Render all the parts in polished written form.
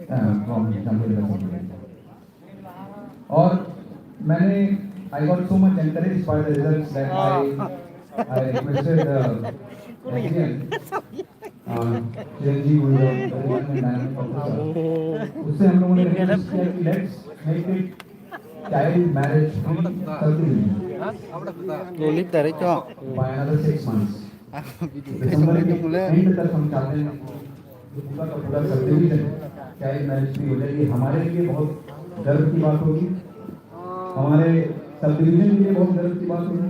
from Jammu. और मैंने I got so much encouraged by the results that I requested SDM, Chiranjeev, who is a very young and dynamic officer. उससे हम लोगों ने request किया कि let's make it child marriage free subdivision Clip dari cho. by another 6 months. दिसंबर के and तक हम चाहते हैं कि पूरा का पूरा सबडिविजन चाइल्ड मैरिज फ्री हो जाए। ये हमारे लिए बहुत गर्व की बात होगी, हमारे सब डिवीजन के लिए बहुत गर्व की बात होगी,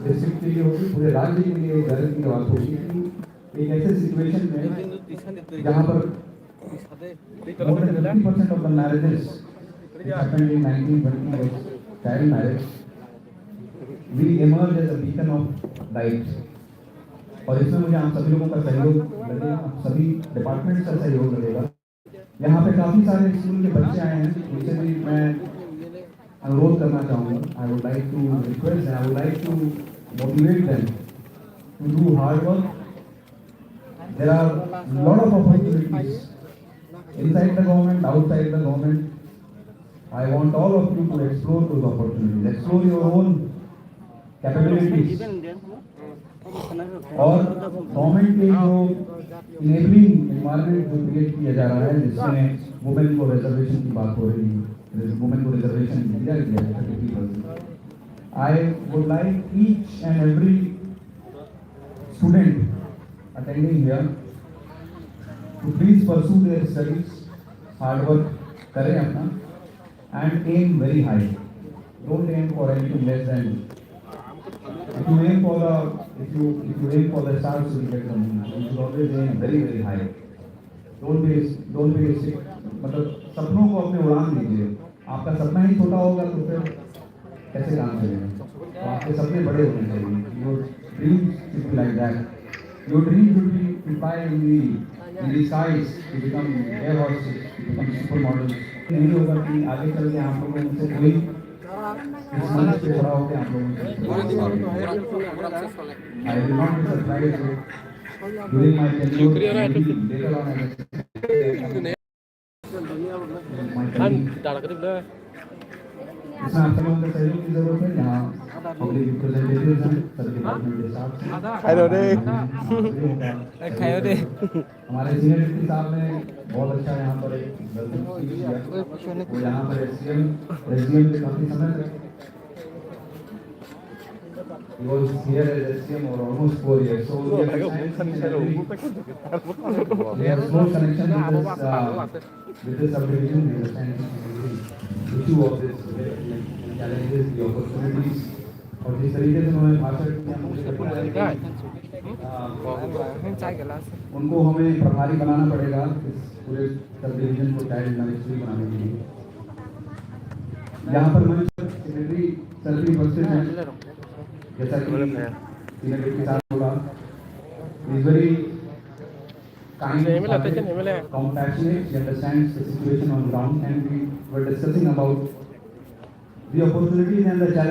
डिस्ट्रिक्ट के लिए होगी, पूरे राज्य के लिए गर्व की बात होगी कि एक ऐसे सिचुएशन में जहाँ पर more than 50% of the marriages which happened in 1920 was child marriage, we emerge as a beacon of light। और इसमें मुझे आप सभी लोगों का सहयोग लगेगा, सभी डिपार्टमेंट्स का सहयोग लगेगा। यहाँ पे काफी सारे स्कूल के बच्चे आए हैं, उनसे भी मैं अनुरोध करना चाहूँगा। I would like to request and I would like to motivate them to do hard work. There are a lot of opportunities inside the government, outside the government. I want all of you to explore those opportunities, explore your own capabilities. और government के जो enabling environment जो create किया जा रहा है, जिसमें women को रिजर्वेशन की बात हो रही है, वुमेन को रिजर्वेशन दिया गया है 33%। I would like each and every student attending here to please pursue their studies, hard work करें अपना and aim very high. Don't aim for anything less than if you aim for the stars to get the moon, you should always aim very high. Don't be मतलब सपनों को अपने उड़ान दीजिए। आपका सपना ही छोटा होगा तो फिर कैसे काम चलेगा? तो आपके सपने बड़े होने चाहिए। Your dreams should be like that. Your dream should be to fly in the skies, to become air hostess, to become supermodels। नहीं होगा कि आगे चल के आप लोगों से कोई इस मंच पे खड़ा होकर आप लोगों से I will not be surprised during my tenure later on इसमें आप लोगों के सहयोग की जरूरत है। यहाँ पब्लिक रिप्रेजेंटेटिव्स हैं, सभी डिपार्टमेंट के साथ खायो दे। हमारे सीनियर डिप्टी साहब ने बहुत अच्छा यहाँ पर एक वेलकम स्पीच दिया। वो यहाँ पर एसडीएम के काफी समय तक he was here as SDM for almost 4 years, so we have close connection with this subdivision. We understand the issue of this challenges, the opportunities, और जिस तरीके से उन्होंने भाषण किया उनको हमें प्रभारी बनाना पड़ेगा इस पूरे सबडिविजन को चाइल्ड मैरिज फ्री बनाने के लिए। यहाँ पर मंच पर सेक्रेटरी सर उपस्थित हैं, जैसा कि सीनियर डिप्टी साहब बोला, is very kind, compassionate, he understands the situation on ground, and we were discussing about the opportunities and the challenges